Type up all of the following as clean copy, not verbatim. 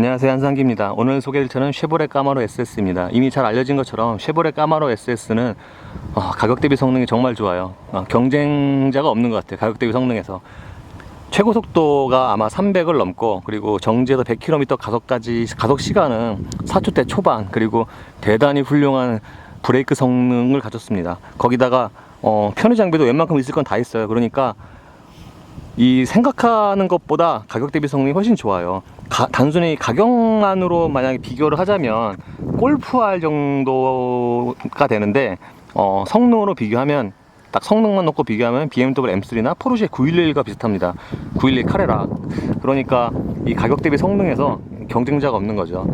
안녕하세요, 한상기입니다. 오늘 소개할 차는 쉐보레 까마로 SS입니다. 이미 잘 알려진 것처럼 쉐보레 까마로 SS는 가격 대비 성능이 정말 좋아요. 경쟁자가 없는 것 같아요. 가격 대비 성능에서 최고 속도가 아마 300을 넘고, 그리고 정지에서 100km 가속 시간은 4초대 초반, 그리고 대단히 훌륭한 브레이크 성능을 가졌습니다. 거기다가 편의 장비도 웬만큼 있을 건 다 있어요. 그러니까 이 생각하는 것보다 가격 대비 성능이 훨씬 좋아요. 단순히 가격만으로 만약에 비교를 하자면 골프 R 정도가 되는데, 성능으로 비교하면, 딱 성능만 놓고 비교하면 BMW M3나 포르쉐 911과 비슷합니다. 911 카레라. 그러니까 이 가격 대비 성능에서 경쟁자가 없는 거죠.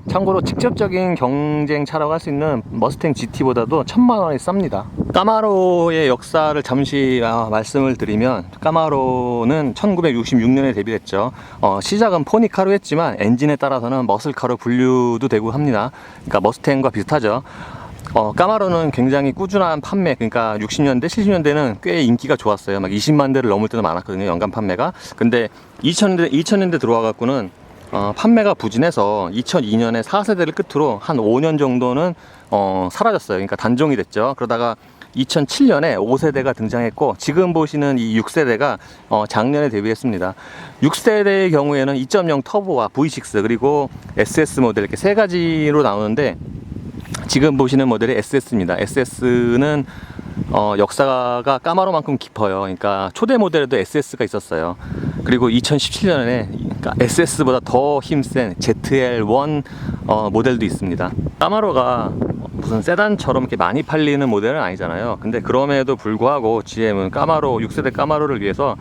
참고로 직접적인 경쟁차라고 할 수 있는 머스탱 GT보다도 1000만원이 쌉니다. 까마로의 역사를 잠시 말씀을 드리면, 까마로는 1966년에 데뷔했죠. 시작은 포니카로 했지만 엔진에 따라서는 머슬카로 분류도 되고 합니다. 그러니까 머스탱과 비슷하죠. 까마로는 굉장히 꾸준한 판매, 그러니까 60년대, 70년대는 꽤 인기가 좋았어요. 막 20만 대를 넘을 때도 많았거든요, 연간 판매가. 근데 2000년대 들어와 갖고는 판매가 부진해서 2002년에 4세대를 끝으로 한 5년 정도는 사라졌어요. 그러니까 단종이 됐죠. 그러다가 2007년에 5세대가 등장했고, 지금 보시는 이 6세대가 작년에 데뷔했습니다. 6세대의 경우에는 2.0 터보와 V6 그리고 SS 모델, 이렇게 세 가지로 나오는데, 지금 보시는 모델이 SS입니다. SS는 역사가 까마로만큼 깊어요. 그러니까 초대 모델에도 SS가 있었어요. 그리고 2017년에 그러니까 SS보다 더 힘센 ZL1 모델도 있습니다. 까마로가 무슨 세단처럼 이렇게 많이 팔리는 모델은 아니잖아요. 근데 그럼에도 불구하고 GM은 까마로 6세대 까마로를 위해서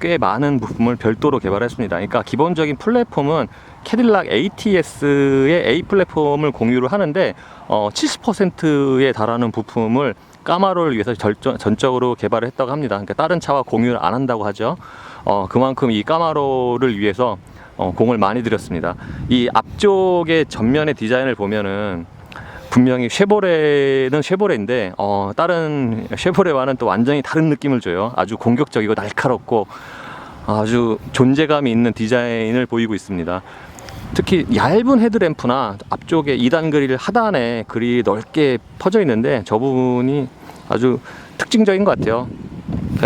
꽤 많은 부품을 별도로 개발했습니다. 그러니까 기본적인 플랫폼은 캐딜락 ATS의 A 플랫폼을 공유를 하는데, 70%에 달하는 부품을 까마로를 위해서 전적으로 개발을 했다고 합니다. 그러니까 다른 차와 공유를 안 한다고 하죠. 그만큼 이 까마로를 위해서 공을 많이 들였습니다. 이 앞쪽의 전면의 디자인을 보면은 분명히 쉐보레는 쉐보레인데 다른 쉐보레와는 또 완전히 다른 느낌을 줘요. 아주 공격적이고 날카롭고 아주 존재감이 있는 디자인을 보이고 있습니다. 특히 얇은 헤드램프나 앞쪽에 2단 그릴 하단에 그릴이 넓게 퍼져 있는데, 저 부분이 아주 특징적인 것 같아요.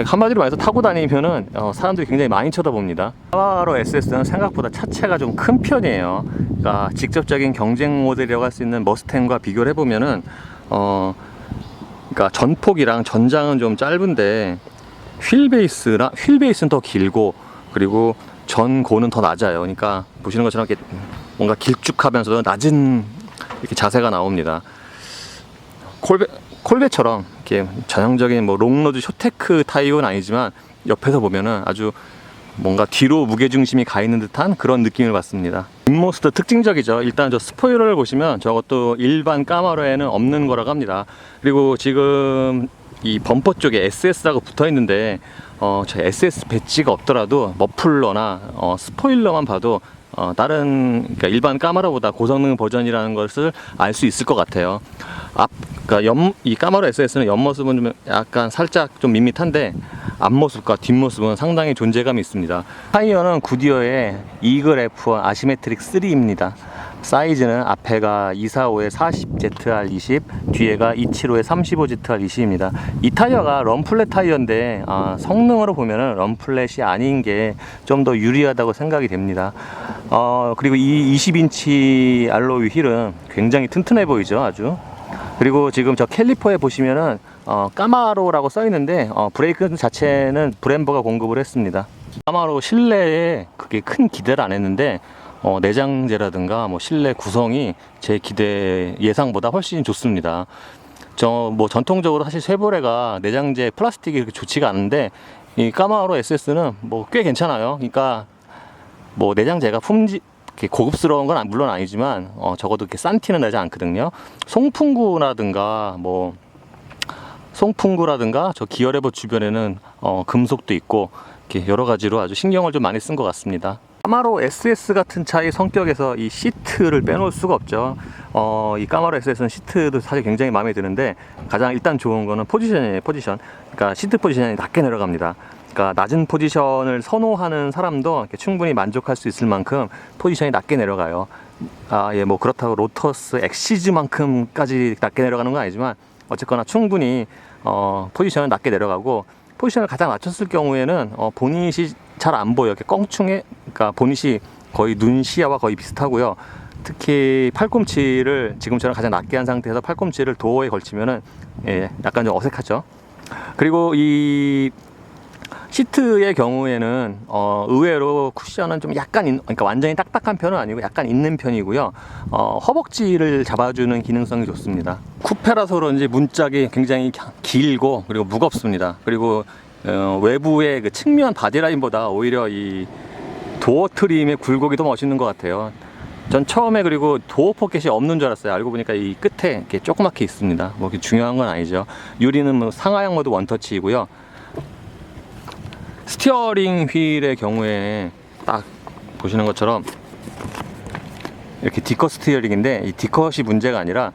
한마디로 말해서 타고 다니면은 사람들이 굉장히 많이 쳐다봅니다. 까마로 SS는 생각보다 차체가 좀 큰 편이에요. 그러니까 직접적인 경쟁 모델이라고 할 수 있는 머스탱과 비교를 해보면은 그러니까 전폭이랑 전장은 좀 짧은데 휠베이스는 더 길고, 그리고 전고는 더 낮아요. 그러니까 보시는 것처럼 이렇게 뭔가 길쭉하면서도 낮은 이렇게 자세가 나옵니다. 콜베처럼 이렇게 전형적인 뭐 롱로드 쇼테크 타입은 아니지만, 옆에서 보면은 아주 뭔가 뒤로 무게중심이 가 있는 듯한 그런 느낌을 받습니다. 뒷모습도 특징적이죠. 일단 저 스포일러를 보시면 저것도 일반 까마로에는 없는 거라고 합니다. 그리고 지금 이 범퍼 쪽에 SS라고 붙어 있는데, 저 SS 배지가 없더라도 머플러나 스포일러만 봐도 그러니까 일반 까마로보다 고성능 버전이라는 것을 알 수 있을 것 같아요. 그러니까 이 까마로 SS는 옆모습은 좀 약간 살짝 좀 밋밋한데, 앞모습과 뒷모습은 상당히 존재감이 있습니다. 타이어는 구디어의 이글 F1 아시메트릭 3입니다. 사이즈는 앞에가 245에 40ZR20, 뒤에가 275에 35ZR20입니다. 이 타이어가 럼플렛 타이어인데, 성능으로 보면은 럼플렛이 아닌 게 좀 더 유리하다고 생각이 됩니다. 그리고 이 20인치 알로이 휠은 굉장히 튼튼해 보이죠, 아주. 그리고 지금 저 캘리퍼에 보시면은 까마로라고 써 있는데, 브레이크 자체는 브렘버가 공급을 했습니다. 까마로 실내에 그게 큰 기대를 안 했는데, 내장재라든가 뭐 실내 구성이 제 기대 예상보다 훨씬 좋습니다. 뭐 전통적으로 사실 쉐보레가 내장재 플라스틱이 그렇게 좋지가 않은데, 이 까마로 SS는 뭐 꽤 괜찮아요. 그러니까 뭐 내장재가 고급스러운 건 물론 아니지만, 적어도 이렇게 싼 티는 나지 않거든요. 송풍구라든가 저 기어레버 주변에는 금속도 있고, 이렇게 여러 가지로 아주 신경을 좀 많이 쓴 것 같습니다. 까마로 SS 같은 차의 성격에서 이 시트를 빼놓을 수가 없죠. 이 까마로 SS는 시트도 사실 굉장히 마음에 드는데, 가장 일단 좋은 거는 포지션이에요. 포지션. 그러니까 시트 포지션이 낮게 내려갑니다. 그러니까 낮은 포지션을 선호하는 사람도 이렇게 충분히 만족할 수 있을 만큼 포지션이 낮게 내려가요. 뭐 그렇다고 로터스 엑시즈만큼까지 낮게 내려가는 건 아니지만 어쨌거나 충분히 포지션은 낮게 내려가고, 포지션을 가장 낮췄을 경우에는 보닛이 잘 안 보여. 이렇게 껑충해. 그러니까 보닛이 거의 눈 시야와 거의 비슷하고요. 특히 팔꿈치를 지금처럼 가장 낮게 한 상태에서 팔꿈치를 도어에 걸치면은 약간 좀 어색하죠. 그리고 이 시트의 경우에는 의외로 쿠션은 좀 약간 그러니까 완전히 딱딱한 편은 아니고 약간 있는 편이고요. 허벅지를 잡아주는 기능성이 좋습니다. 쿠페라서 그런지 문짝이 굉장히 길고 그리고 무겁습니다. 그리고 외부의 그 측면 바디라인보다 오히려 이 도어 트림의 굴곡이 더 멋있는 것 같아요. 전 처음에 그리고 도어 포켓이 없는 줄 알았어요. 알고 보니까 이 끝에 이렇게 조그맣게 있습니다. 뭐 중요한 건 아니죠. 유리는 뭐 상하향 모드 원터치이고요. 스티어링 휠의 경우에 딱 보시는 것처럼 이렇게 D컷 스티어링인데, 이 D컷이 문제가 아니라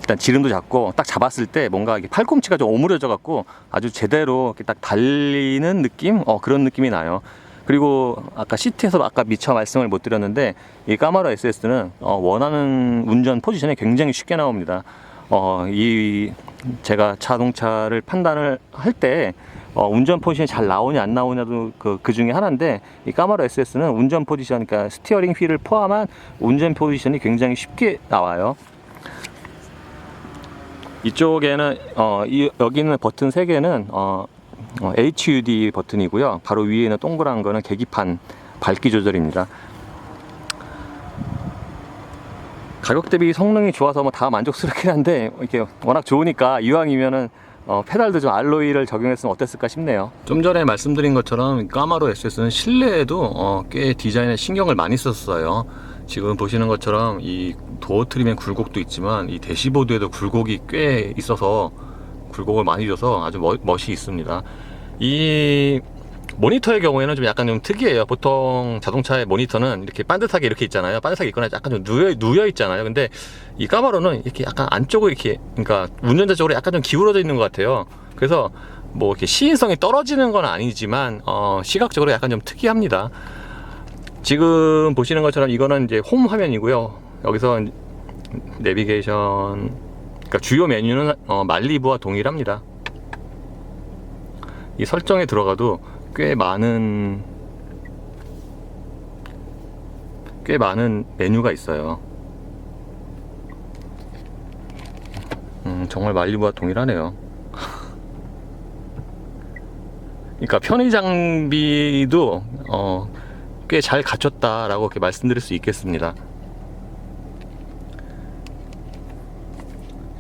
일단 지름도 작고 딱 잡았을 때 뭔가 팔꿈치가 좀 오므려져 갖고 아주 제대로 이렇게 딱 달리는 느낌? 그런 느낌이 나요. 그리고 아까 시트에서 아까 미처 말씀을 못 드렸는데, 이 까마로 SS는 원하는 운전 포지션이 굉장히 쉽게 나옵니다. 제가 자동차를 판단을 할 때 운전 포지션이 잘 나오냐 안 나오냐도 그 중에 하나인데, 이 까마로 SS는 운전 포지션, 그러니까 스티어링 휠을 포함한 운전 포지션이 굉장히 쉽게 나와요. 이쪽에는 여기 있는 버튼 3개는 HUD 버튼이고요. 바로 위에 있는 동그란 거는 계기판 밝기 조절입니다. 가격 대비 성능이 좋아서 뭐 다 만족스럽긴 한데, 이렇게 워낙 좋으니까 이왕이면은 페달도 좀 알로이를 적용했으면 어땠을까 싶네요. 좀 전에 말씀드린 것처럼 까마로 SS는 실내에도 꽤 디자인에 신경을 많이 썼어요. 지금 보시는 것처럼 이 도어 트림의 굴곡도 있지만 이 대시보드에도 굴곡이 꽤 있어서, 굴곡을 많이 줘서 아주 멋이 있습니다. 이 모니터의 경우에는 좀 약간 좀 특이해요. 보통 자동차의 모니터는 이렇게 반듯하게 이렇게 있잖아요. 반듯하게 있거나 약간 좀 누여 있잖아요. 근데 이 까마로는 이렇게 약간 안쪽으로 이렇게, 그러니까 운전자 쪽으로 약간 좀 기울어져 있는 것 같아요. 그래서 뭐 이렇게 시인성이 떨어지는 건 아니지만 시각적으로 약간 좀 특이합니다. 지금 보시는 것처럼 이거는 이제 홈 화면이고요. 여기서 내비게이션, 그러니까 주요 메뉴는 말리부와 동일합니다. 이 설정에 들어가도 꽤 많은 메뉴가 있어요. 정말 말리부와 동일하네요. 그러니까 편의 장비도 꽤 잘 갖췄다라고 이렇게 말씀드릴 수 있겠습니다.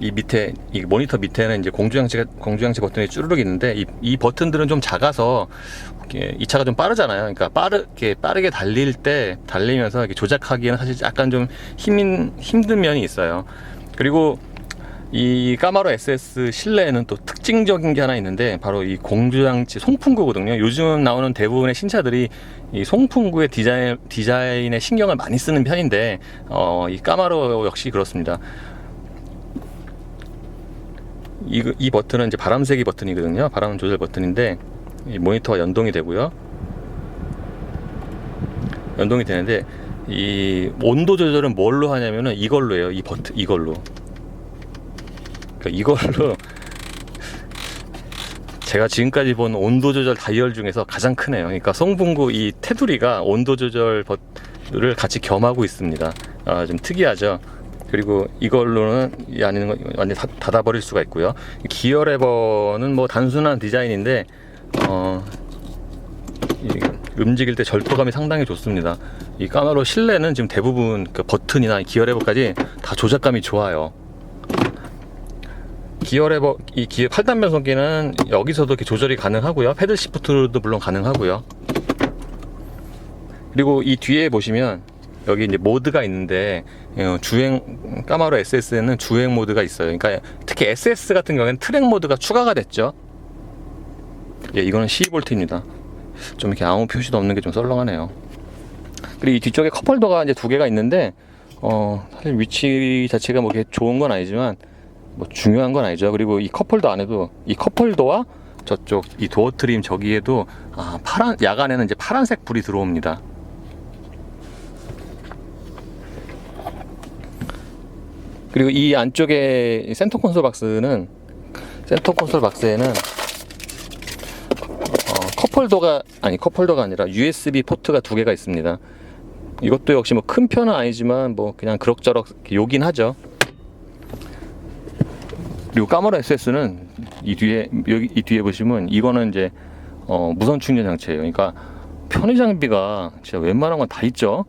이 밑에, 이 모니터 밑에는 이제 공조장치 버튼이 쭈르륵 있는데, 이 버튼들은 좀 작아서 이 차가 좀 빠르잖아요. 그러니까 빠르게 달리면서 이렇게 조작하기에는 사실 약간 좀 힘든 면이 있어요. 그리고 이 까마로 SS 실내에는 또 특징적인 게 하나 있는데, 바로 이 공조장치 송풍구거든요. 요즘 나오는 대부분의 신차들이 이 송풍구의 디자인에 신경을 많이 쓰는 편인데, 이 까마로 역시 그렇습니다. 이 버튼은 이제 바람세기 버튼이거든요. 바람 조절 버튼인데, 이 모니터와 연동이 되고요. 연동이 되는데, 이 온도 조절은 뭘로 하냐면은 이걸로 해요. 이 버튼, 이걸로. 그러니까 이걸로 제가 지금까지 본 온도 조절 다이얼 중에서 가장 크네요. 그러니까 송풍구 이 테두리가 온도 조절 버튼을 같이 겸하고 있습니다. 좀 특이하죠. 그리고 이걸로는 이 안에 있는 거 완전히 닫아버릴 수가 있고요. 기어 레버는 뭐 단순한 디자인인데 움직일 때 절도감이 상당히 좋습니다. 이 까마로 실내는 지금 대부분 그 버튼이나 기어 레버까지 다 조작감이 좋아요. 기어 레버, 이 기어 8단 변속기는 여기서도 이렇게 조절이 가능하고요. 패들 시프트도 물론 가능하고요. 그리고 이 뒤에 보시면 여기 이제 모드가 있는데, 까마로 SS에는 주행 모드가 있어요. 그러니까 특히 SS 같은 경우에는 트랙 모드가 추가가 됐죠. 이거는 12V입니다. 좀 이렇게 아무 표시도 없는 게 좀 썰렁하네요. 그리고 이 뒤쪽에 컵홀더가 이제 2개가 있는데, 사실 위치 자체가 뭐 좋은 건 아니지만 뭐 중요한 건 아니죠. 그리고 이 컵홀더 안에도 이 컵홀더와 저쪽 이 도어 트림 저기에도 파란, 야간에는 이제 파란색 불이 들어옵니다. 그리고 이 안쪽에 센터 콘솔 박스에는 컵홀더가 아니라 USB 포트가 2개가 있습니다. 이것도 역시 뭐 큰 편은 아니지만 뭐 그냥 그럭저럭 요긴 하죠. 그리고 까머라 SS는 이 뒤에 보시면 이거는 이제 무선 충전 장치예요. 그러니까 편의 장비가 진짜 웬만한 건 다 있죠.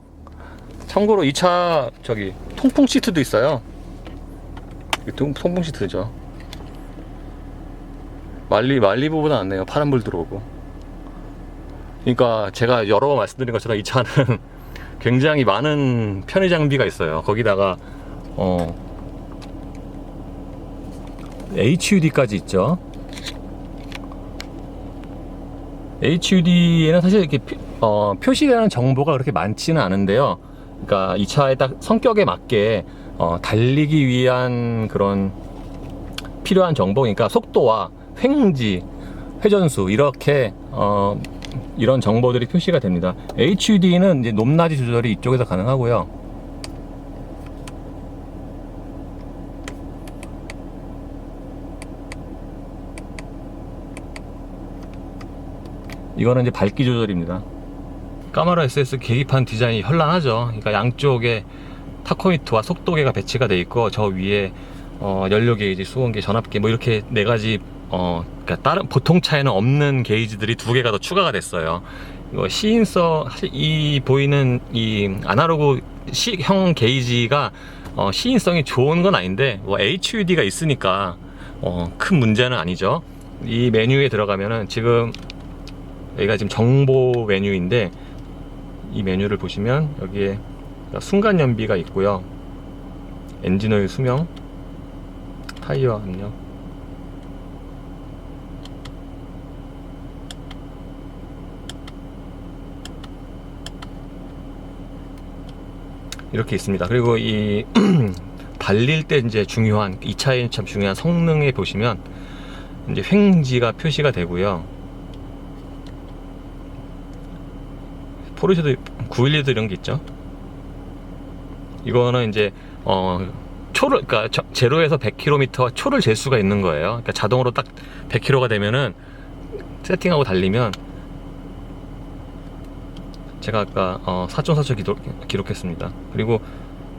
참고로 이 차 저기 통풍 시트도 있어요. 통풍 시트죠. 말리부보다 낫네요. 파란불 들어오고. 그러니까 제가 여러 번 말씀드린 것처럼 이 차는 굉장히 많은 편의 장비가 있어요. 거기다가 HUD까지 있죠. HUD에는 사실 이렇게 표시되는 정보가 그렇게 많지는 않은데요. 그러니까 이 차의 딱 성격에 맞게 달리기 위한 그런 필요한 정보, 그러니까 속도와 횡지, 회전수 이렇게 이런 정보들이 표시가 됩니다. HUD는 이제 높낮이 조절이 이쪽에서 가능하고요. 이거는 이제 밝기 조절입니다. 까마라 SS 계기판 디자인이 현란하죠. 그러니까 양쪽에 타코미터와 속도계가 배치가 돼 있고 저 위에 연료 게이지, 수온계, 전압계 뭐 이렇게 4가지 그러니까 다른 보통 차에는 없는 게이지들이 2개가 더 추가가 됐어요. 이거 시인성, 사실 이 보이는 이 아날로그 형 게이지가 시인성이 좋은 건 아닌데 뭐 HUD가 있으니까 큰 문제는 아니죠. 이 메뉴에 들어가면은 지금 여기가 지금 정보 메뉴인데 이 메뉴를 보시면 여기에 순간 연비가 있고요. 엔진오일 수명, 타이어 압력, 이렇게 있습니다. 그리고 이 달릴 때 이제 중요한, 이 차에 참 중요한 성능에 보시면 이제 횡지가 표시가 되고요. 포르쉐도 911도 이런 게 있죠. 이거는 이제 초를, 그러니까 제로에서 100km 초를 잴 수가 있는 거예요. 그러니까 자동으로 딱 100km가 되면은 세팅하고 달리면, 제가 아까 4.4초 기록했습니다. 그리고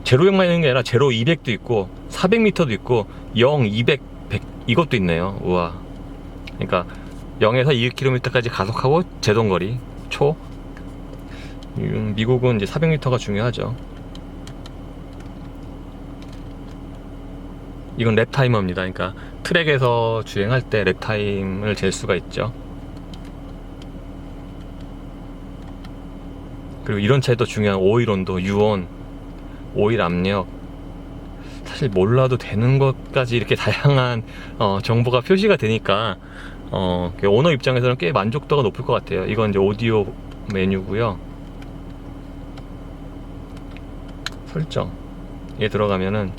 제로형만 있는 게 아니라 제로 200도 있고 400m도 있고 0, 200, 100 이것도 있네요. 우와. 그러니까 0에서 200km까지 가속하고 제동거리 초. 미국은 이제 400m가 중요하죠. 이건 랩타이머입니다. 그러니까 트랙에서 주행할 때 랩타임을 잴 수가 있죠. 그리고 이런 차에도 중요한 오일 온도, 유온, 오일 압력, 사실 몰라도 되는 것까지 이렇게 다양한 정보가 표시가 되니까 오너 입장에서는 꽤 만족도가 높을 것 같아요. 이건 이제 오디오 메뉴고요. 설정에 들어가면은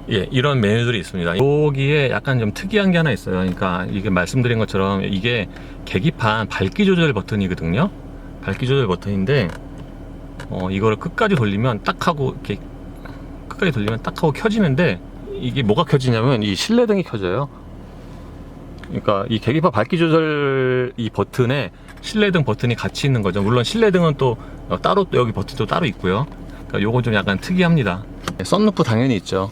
이런 메뉴들이 있습니다. 여기에 약간 좀 특이한 게 하나 있어요. 그러니까 이게 말씀드린 것처럼 이게 계기판 밝기 조절 버튼이거든요. 밝기 조절 버튼인데 이거를 끝까지 돌리면 딱 하고 켜지는데, 이게 뭐가 켜지냐면 이 실내등이 켜져요. 그러니까 이 계기판 밝기 조절 이 버튼에 실내등 버튼이 같이 있는 거죠. 물론 실내등은 또 따로, 또 여기 버튼도 따로 있고요. 그러니까 요거 좀 약간 특이합니다. 썬루프 당연히 있죠.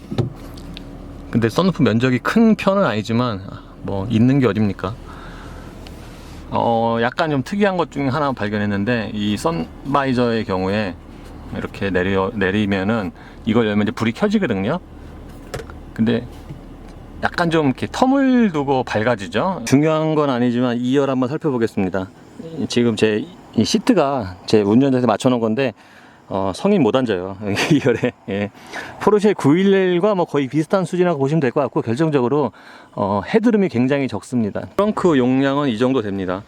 근데 썬루프 면적이 큰 편은 아니지만 뭐 있는 게 어딥니까. 약간 좀 특이한 것 중에 하나 발견했는데, 이 선바이저의 경우에 이렇게 내리면은 이걸 열면 이제 불이 켜지거든요. 근데 약간 좀 이렇게 텀을 두고 밝아지죠. 중요한 건 아니지만 2열 한번 살펴보겠습니다. 지금 제 이 시트가 제 운전자에서 맞춰놓은 건데 성인 못 앉아요. 2열에. 예. 포르쉐 911과 뭐 거의 비슷한 수준이라고 보시면 될 것 같고, 결정적으로 헤드룸이 굉장히 적습니다. 트렁크 용량은 이 정도 됩니다.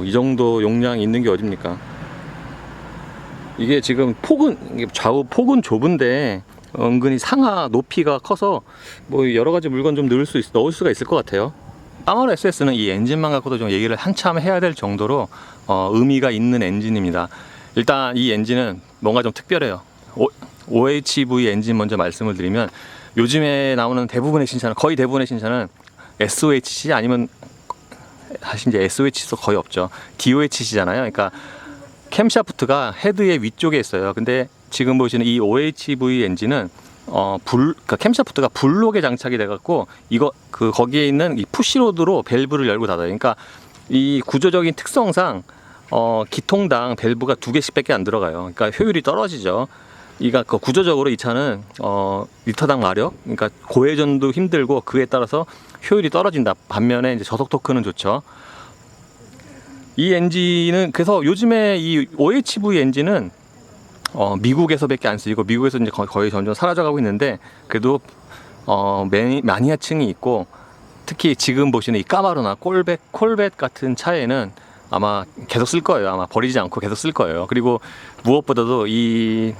이 정도 용량 있는 게 어딥니까. 이게 지금 폭은 좌우 폭은 좁은데 은근히 상하 높이가 커서 뭐 여러 가지 물건 좀 넣을 수가 있을 것 같아요. 까마로 SS는 이 엔진만 갖고도 좀 얘기를 한참 해야 될 정도로 의미가 있는 엔진입니다. 일단 이 엔진은 뭔가 좀 특별해요. OHV 엔진 먼저 말씀을 드리면, 요즘에 나오는 대부분의 신차는, 거의 대부분의 신차는 SOHC 아니면 사실 이제 SOHC도 거의 없죠. DOHC잖아요. 그러니까 캠샤프트가 헤드의 위쪽에 있어요. 근데 지금 보시는 이 OHV 엔진은 그러니까 캠샤프트가 블록에 장착이 돼갖고 거기에 있는 이 푸시로드로 밸브를 열고 닫아요. 그러니까 이 구조적인 특성상 기통당 밸브가 2개씩밖에 안 들어가요. 그러니까 효율이 떨어지죠. 그 구조적으로 이 차는 리터당 마력, 그러니까 고회전도 힘들고 그에 따라서 효율이 떨어진다. 반면에 이제 저속 토크는 좋죠. 이 엔진은 그래서 요즘에 이 OHV 엔진은 미국에서밖에 안 쓰이고, 미국에서 이제 거의 점점 사라져가고 있는데, 그래도 매니아층이 있고, 특히 지금 보시는 이 까마로나 콜벳 같은 차에는 아마 계속 쓸 거예요. 아마 버리지 않고 계속 쓸 거예요. 그리고 무엇보다도 이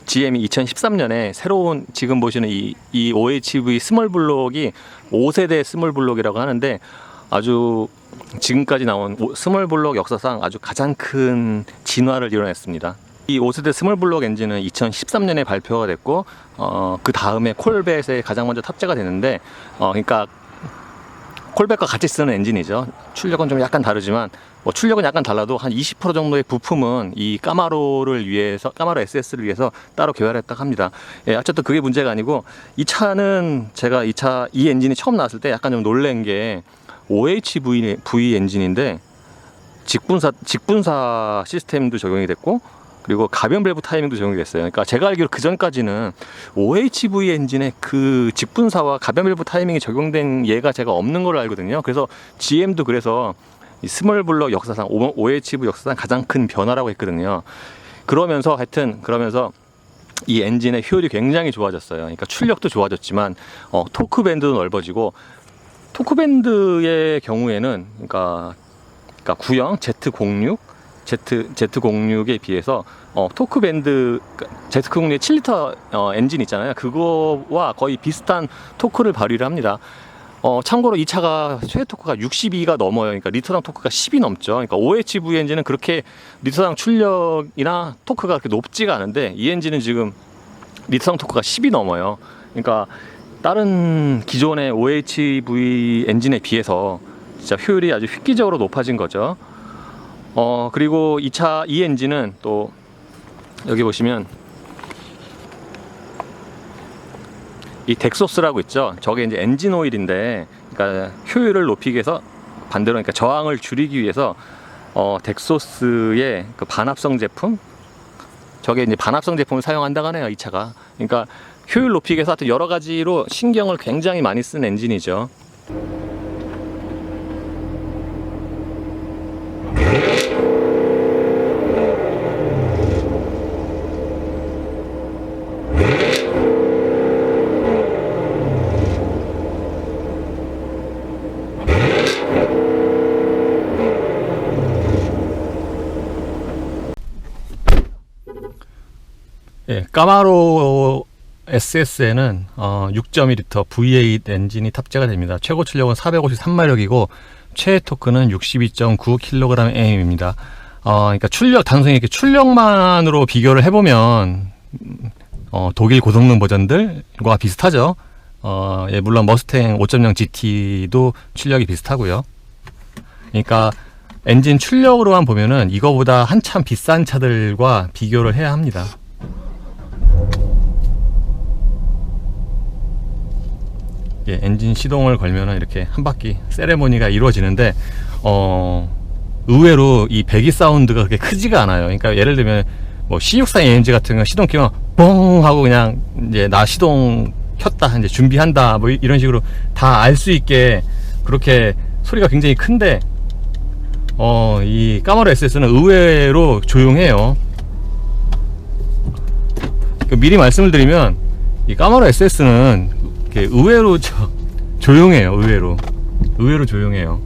GM이 2013년에 새로운 지금 보시는 이 OHV 스몰 블록이 5세대 스몰 블록이라고 하는데, 아주 지금까지 나온 스몰 블록 역사상 아주 가장 큰 진화를 이뤄냈습니다. 이 5세대 스몰 블록 엔진은 2013년에 발표가 됐고, 그 다음에 콜벳에 가장 먼저 탑재가 되는데, 그러니까 콜벳과 같이 쓰는 엔진이죠. 출력은 좀 약간 다르지만, 뭐 출력은 약간 달라도 한 20% 정도의 부품은 이 까마로 SS를 위해서 따로 개발했다고 합니다. 예, 어쨌든 그게 문제가 아니고, 이 차는 제가 이 엔진이 처음 나왔을 때 약간 좀 놀란 게, OHV 엔진인데 직분사 시스템도 적용이 됐고, 그리고 가변 밸브 타이밍도 적용이 됐어요. 그러니까 제가 알기로 그 전까지는 OHV 엔진에 그 직분사와 가변 밸브 타이밍이 적용된 예가 제가 없는 걸로 알거든요. 그래서 GM도 그래서 이 스몰 블록 역사상, OHV 역사상 가장 큰 변화라고 했거든요. 그러면서 이 엔진의 효율이 굉장히 좋아졌어요. 그러니까 출력도 좋아졌지만 토크 밴드도 넓어지고, 토크 밴드의 경우에는 그러니까 구형 Z06에 비해서 토크 밴드, Z06의 7리터 엔진 있잖아요. 그거와 거의 비슷한 토크를 발휘를 합니다. 참고로 이 차가 최대 토크가 62가 넘어요. 그러니까 리터당 토크가 10이 넘죠. 그러니까 OHV 엔진은 그렇게 리터당 출력이나 토크가 그렇게 높지가 않은데, 이 엔진은 지금 리터당 토크가 10이 넘어요. 그러니까 다른 기존의 OHV 엔진에 비해서 진짜 효율이 아주 획기적으로 높아진 거죠. 그리고 이 엔진은 또 여기 보시면 이 덱소스라고 있죠. 저게 이제 엔진 오일인데, 그러니까 효율을 높이기 위해서 반대로, 그러니까 저항을 줄이기 위해서 덱소스의 그 반합성 제품, 저게 이제 반합성 제품을 사용한다고 하네요, 이 차가. 그러니까 효율 높이기 위해서 하여튼 여러 가지로 신경을 굉장히 많이 쓴 엔진이죠. 예, 까마로 SS에는 6.2L V8 엔진이 탑재가 됩니다. 최고 출력은 453마력이고 최대 토크는 62.9kgm입니다. 그러니까 단순히 이렇게 출력만으로 비교를 해보면 독일 고성능 버전들과 비슷하죠. 예, 물론 머스탱 5.0 GT도 출력이 비슷하고요. 그러니까 엔진 출력으로만 보면은 이거보다 한참 비싼 차들과 비교를 해야 합니다. 예, 엔진 시동을 걸면은 이렇게 한 바퀴 세레모니가 이루어지는데, 의외로 이 배기 사운드가 그렇게 크지가 않아요. 그러니까 예를 들면 뭐 C63 AMG 같은 거 시동 키면 뻥 하고 그냥 이제 나 시동 켰다, 이제 준비한다, 뭐 이런 식으로 다 알 수 있게 그렇게 소리가 굉장히 큰데, 이 까마로 SS는 의외로 조용해요. 미리 말씀을 드리면 이 까마로 SS는 의외로 조용해요. 의외로 조용해요.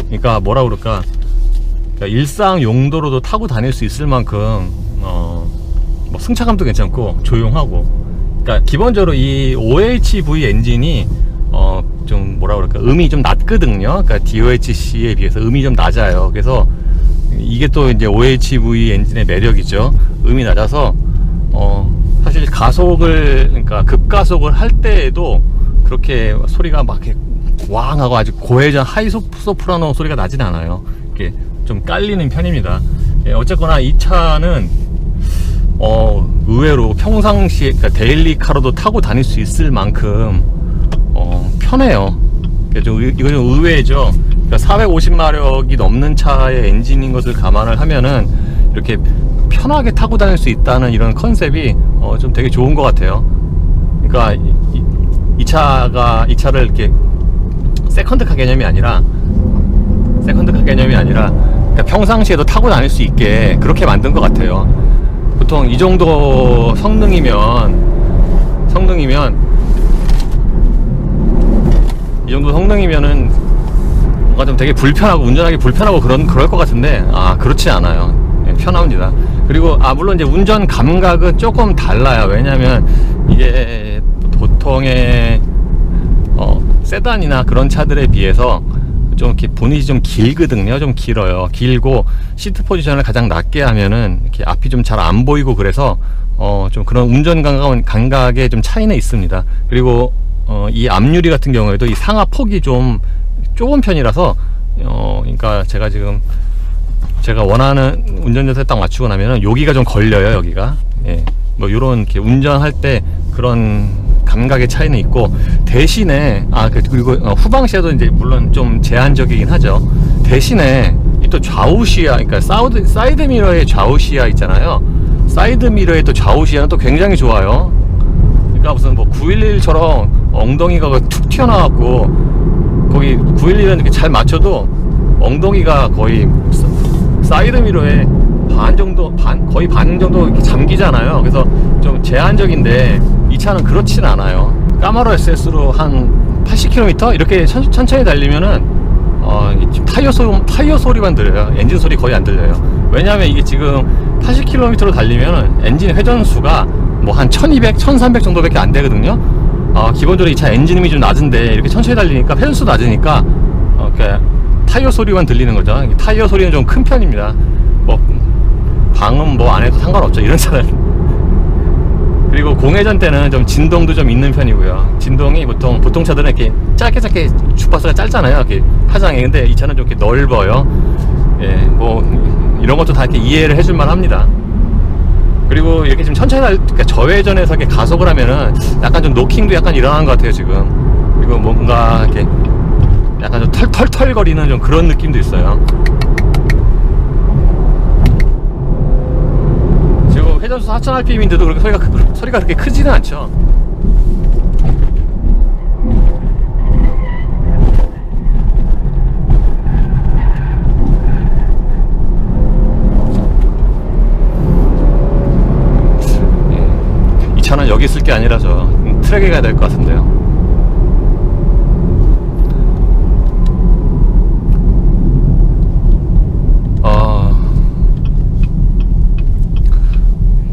그러니까 뭐라 그럴까, 그러니까 일상 용도로도 타고 다닐 수 있을 만큼 뭐 승차감도 괜찮고 조용하고, 그러니까 기본적으로 이 OHV 엔진이 좀 뭐라 그럴까, 음이 좀 낮거든요. 그러니까 DOHC에 비해서 음이 좀 낮아요. 그래서 이게 또 이제 OHV 엔진의 매력이죠. 음이 낮아서 사실 가속을, 그러니까 급가속을 할 때에도 그렇게 소리가 막 이렇게 왕 하고 아주 고해전 하이 소프라노 소리가 나진 않아요. 이렇게 좀 깔리는 편입니다. 예, 어쨌거나 이 차는 의외로 평상시에, 그러니까 데일리카로도 타고 다닐 수 있을 만큼 편해요. 이거 좀 의외죠. 그러니까 450마력이 넘는 차의 엔진인 것을 감안을 하면은 이렇게 편하게 타고 다닐 수 있다는 이런 컨셉이 좀 되게 좋은 것 같아요. 그러니까 이 차를 이렇게 세컨드카 개념이 아니라 그러니까 평상시에도 타고 다닐 수 있게 그렇게 만든 것 같아요. 보통 이 정도 성능이면은 뭔가 좀 되게 불편하고 운전하기 불편하고 그럴 것 같은데, 그렇지 않아요. 예, 편합니다. 그리고 물론 이제 운전 감각은 조금 달라요. 왜냐면 이게 보통의 세단이나 그런 차들에 비해서 좀 이렇게 보닛이 좀 길거든요. 좀 길어요. 길고 시트 포지션을 가장 낮게 하면은 이렇게 앞이 좀 잘 안 보이고, 그래서 좀 그런 운전 감각에 좀 차이는 있습니다. 그리고 이 앞유리 같은 경우에도 이 상하 폭이 좀 좁은 편이라서 그러니까 제가 원하는 운전자세 딱 맞추고 나면은 여기가 좀 걸려요. 여기가. 예. 뭐 요런 이렇게 운전할 때 그런 감각의 차이는 있고, 대신에 그리고 후방 시야도 이제 물론 좀 제한적이긴 하죠. 대신에 이 또 좌우 시야, 그러니까 사이드 미러의 좌우 시야 있잖아요. 사이드 미러의 또 좌우 시야는 또 굉장히 좋아요. 그러니까 무슨 뭐 911처럼 엉덩이가 툭 튀어나왔고, 거기 911은 이렇게 잘 맞춰도 엉덩이가 거의 사이드 미러에 거의 반 정도 이렇게 잠기잖아요. 그래서 좀 제한적인데 이 차는 그렇진 않아요. 까마로 SS로 한 80km 이렇게 천천히 달리면은 타이어 소리만 들려요. 엔진 소리 거의 안 들려요. 왜냐하면 이게 지금 80km로 달리면은 엔진 회전수가 뭐 한 1200, 1300 정도밖에 안 되거든요. 기본적으로 이 차 엔진음이 좀 낮은데 이렇게 천천히 달리니까 회전수 낮으니까 타이어 소리만 들리는 거죠. 타이어 소리는 좀 큰 편입니다. 뭐 방음 뭐 안 해도 상관없죠, 이런 차는. 그리고 공회전 때는 좀 진동도 좀 있는 편이고요. 진동이 보통 차들은 이렇게 짧게 주파수가 짧잖아요, 이렇게 파장이. 근데 이 차는 좀 이렇게 넓어요. 예, 뭐 이런 것도 다 이렇게 이해를 해줄만 합니다. 그리고 이렇게 좀 천천히 그러니까 저회전에서 이렇게 가속을 하면은 약간 좀 노킹도 약간 일어나는 것 같아요, 지금. 그리고 뭔가 이렇게 약간 좀 털털거리는 좀 그런 느낌도 있어요. 지금 회전수 4000rpm인데도 그렇게 소리가 그렇게 크지는 않죠. 이 차는 여기 있을 게 아니라서 트랙에 가야 될 것 같은데요.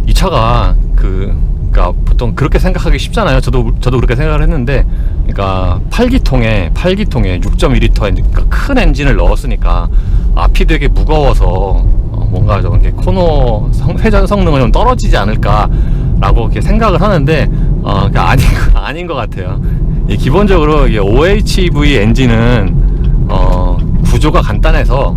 이 차가 그러니까 보통 그렇게 생각하기 쉽잖아요. 저도 그렇게 생각을 했는데, 그러니까 8기통에 6.2L 큰 엔진을 넣었으니까 앞이 되게 무거워서 뭔가 좀 이렇게 코너 회전 성능은 좀 떨어지지 않을까라고 이렇게 생각을 하는데, 그러니까 아닌 것 같아요. 기본적으로 OHV 엔진은 구조가 간단해서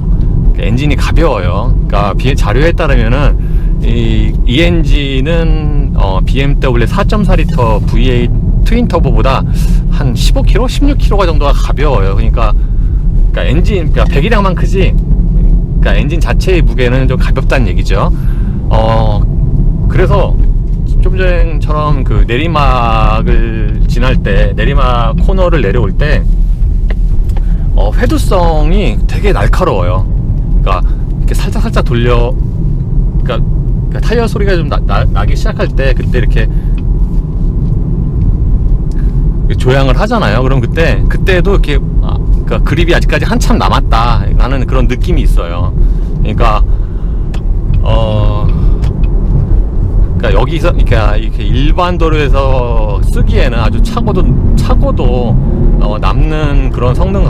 엔진이 가벼워요. 그러니까 자료에 따르면은 이 엔진은 BMW 4.4L V8 트윈 터보보다 한 15kg, 16kg 정도가 가벼워요. 그러니까 엔진, 그러니까 배기량만 크지, 그러니까 엔진 자체의 무게는 좀 가볍다는 얘기죠. 그래서 좀 전처럼 그 내리막을 지날 때, 내리막 코너를 내려올 때 회두성이 되게 날카로워요. 그러니까 이렇게 살짝 돌려, 그러니까 타이어 소리가 좀 나기 시작할 때, 그때 이렇게 조향을 하잖아요. 그럼 그때도 이렇게 그러니까 그립이 아직까지 한참 남았다 라는 그런 느낌이 있어요. 그러니까 그러니까 여기서 이렇게 일반 도로에서 쓰기에는 아주 차고도 남는 그런 성능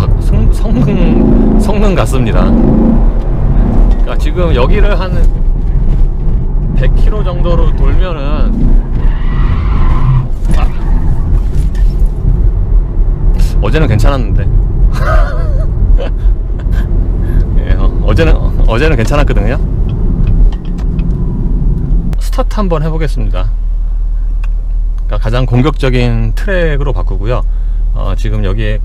같습니다. 그러니까 지금 여기를 한 100km 정도로 돌면은 어제는 괜찮았는데 예, 어제는 괜찮았거든요. 스타트 한번 해보겠습니다. 그러니까 가장 공격적인 트랙으로 바꾸고요. 지금 여기에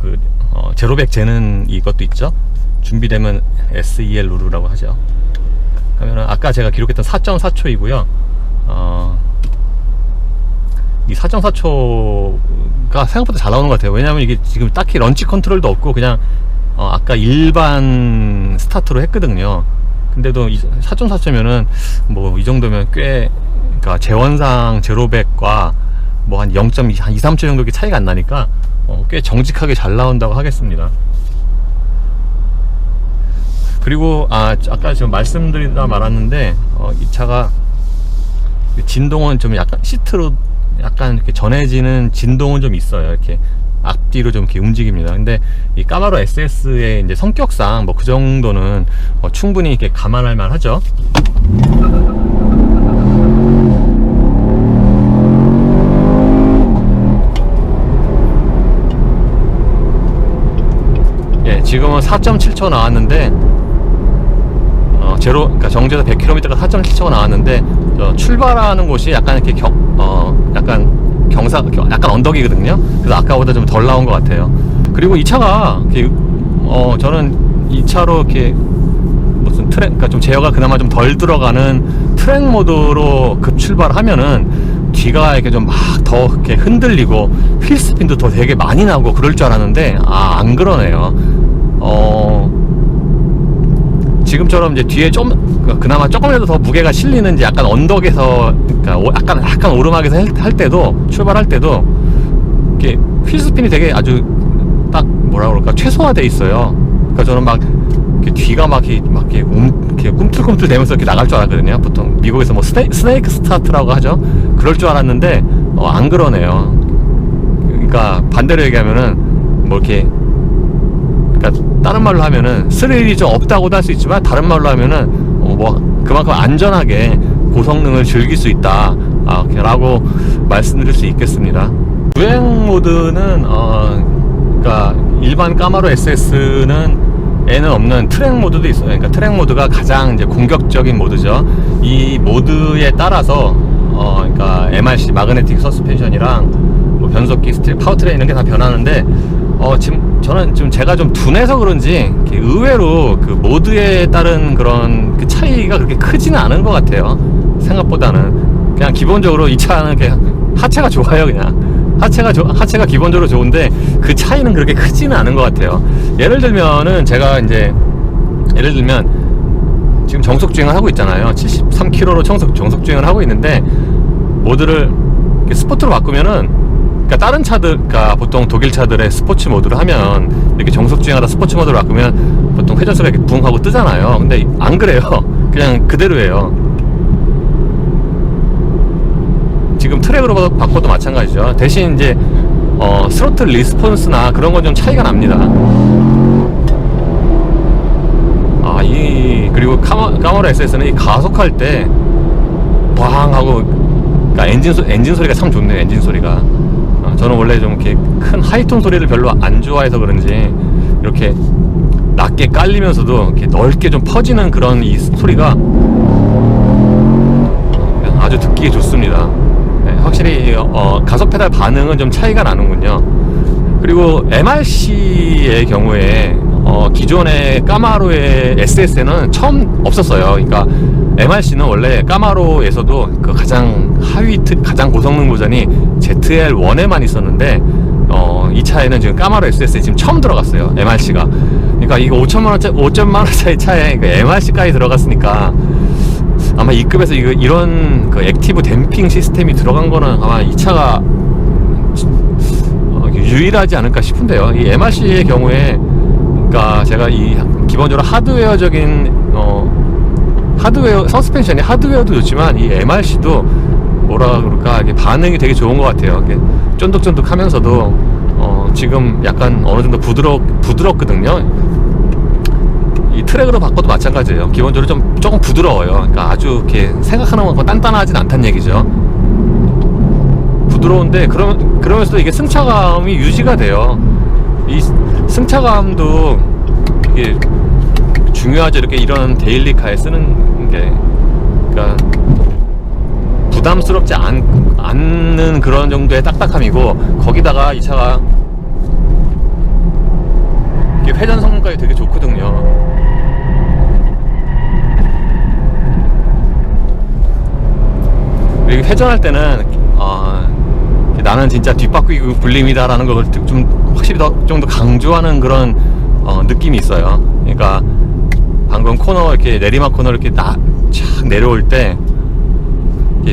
제로백 재는 이것도 있죠. 준비되면 SEL 루루라고 하죠. 그러면은 아까 제가 기록했던 4.4초이고요. 이 4.4초가 생각보다 잘 나오는 것 같아요. 왜냐면 이게 지금 딱히 런치 컨트롤도 없고 그냥 아까 일반 스타트로 했거든요. 근데도 4.4초면은 뭐 이 정도면 꽤, 그러니까 제원상 제로백과 뭐 한 0.2, 한 2, 3초 정도 차이가 안 나니까 꽤 정직하게 잘 나온다고 하겠습니다. 그리고 아까 지금 말씀드리다 말았는데 이 차가 진동은 좀 약간 시트로 약간 이렇게 전해지는 진동은 좀 있어요. 이렇게 앞뒤로 좀 이렇게 움직입니다. 근데 이 까마로 SS의 이제 성격상 뭐 그 정도는 충분히 이렇게 감안할 만하죠. 예, 지금은 4.7초 나왔는데 그러니까 정지에서 100km가 4.7초가 나왔는데 출발하는 곳이 약간 이렇게 약간 언덕이거든요. 그래서 아까보다 좀 덜 나온 것 같아요. 그리고 이 차가 저는 이 차로 이렇게 무슨 트랙, 그러니까 좀 제어가 그나마 좀 덜 들어가는 트랙 모드로 급 출발하면은 뒤가 이렇게 좀 막 더 이렇게 흔들리고 휠 스핀도 더 되게 많이 나고 그럴 줄 알았는데 안 그러네요. 지금처럼 이제 뒤에 그나마 조금이라도 더 무게가 실리는 이제 약간 언덕에서, 그러니까 약간 오르막에서 할 때도, 출발할 때도 이렇게 휠 스핀이 되게 아주 딱 뭐라 그럴까 최소화돼 있어요. 그러니까 저는 막 이렇게 뒤가 막 이렇게 꿈틀꿈틀 대면서 이렇게 나갈 줄 알았거든요. 보통 미국에서 뭐 스네이크 스타트라고 하죠. 그럴 줄 알았는데 안 그러네요. 그러니까 반대로 얘기하면은 뭐 이렇게, 그러니까 다른 말로 하면은 스릴이 좀 없다고도 할 수 있지만 다른 말로 하면은 뭐 그만큼 안전하게 고성능을 즐길 수 있다 라고 말씀드릴 수 있겠습니다. 주행 모드는 그러니까 일반 까마로 SS는 에는 없는 트랙 모드도 있어요. 그러니까 트랙 모드가 가장 이제 공격적인 모드죠. 이 모드에 따라서 그러니까 MRC 마그네틱 서스펜션이랑 뭐 변속기, 파워트레인 이런 게 다 변하는데 지금 저는 좀 제가 좀 둔해서 그런지 의외로 그 모드에 따른 그런 그 차이가 그렇게 크지는 않은 것 같아요. 생각보다는 그냥 기본적으로 이 차는 그냥 하체가 좋아요. 그냥 하체가 기본적으로 좋은데 그 차이는 그렇게 크지는 않은 것 같아요. 예를 들면은 제가 이제 지금 정속 주행을 하고 있잖아요. 73km로 정속 주행을 하고 있는데 모드를 스포트로 바꾸면은, 그러니까 다른 차들, 그러니까 보통 독일 차들의 스포츠 모드로 하면 이렇게 정속 주행하다 스포츠 모드로 바꾸면 보통 회전수가 이렇게 붕 하고 뜨잖아요. 근데 안 그래요. 그냥 그대로예요. 지금 트랙으로 바꿔도 마찬가지죠. 대신 이제 스로틀 리스폰스나 그런 건 좀 차이가 납니다. 그리고 까마로 SS는 이 가속할 때 왕 하고, 그러니까 엔진 소리가 참 좋네요. 엔진 소리가. 저는 원래 좀 이렇게 큰 하이톤 소리를 별로 안 좋아해서 그런지 이렇게 낮게 깔리면서도 이렇게 넓게 좀 퍼지는 그런 이 소리가 아주 듣기 좋습니다. 네, 확실히 가속 페달 반응은 좀 차이가 나는군요. 그리고 MRC의 경우에 기존의 까마로의 SS에는 처음 없었어요. 그러니까 MRC는 원래 까마로에서도 그 가장 가장 고성능 버전이 ZL1에만 있었는데 이 차에는 지금 까마로 SS에 지금 처음 들어갔어요. MRC가. 그러니까 이거 5천만 원짜리 차에 그 MRC까지 들어갔으니까 아마 이 급에서 이런 그 액티브 댐핑 시스템이 들어간 거는 아마 이 차가 유일하지 않을까 싶은데요. 이 MRC의 경우에, 그러니까 제가 이 기본적으로 하드웨어적인 하드웨어, 서스펜션이 하드웨어도 좋지만 이 MRC도 뭐라 그럴까, 이게 반응이 되게 좋은 것 같아요. 이게 쫀득쫀득하면서도 지금 약간 어느 정도 부드럽거든요. 이 트랙으로 바꿔도 마찬가지예요. 기본적으로 조금 부드러워요. 그러니까 아주 이렇게 생각하는 것과 단단하진 않다는 얘기죠. 부드러운데 그러면서도 이게 승차감이 유지가 돼요. 이 승차감도 이게 중요하죠. 이렇게 이런 데일리카에 쓰는 게, 그러니까 부담스럽지 않는 그런 정도의 딱딱함이고, 거기다가 이 차가 회전 성능까지 되게 좋거든요. 그리고 회전할 때는 나는 진짜 뒷바퀴 굴림이다라는 걸 좀 확실히 좀 더 강조하는 그런 느낌이 있어요. 그러니까 방금 코너, 이렇게 내리막 코너 이렇게 쫙 내려올 때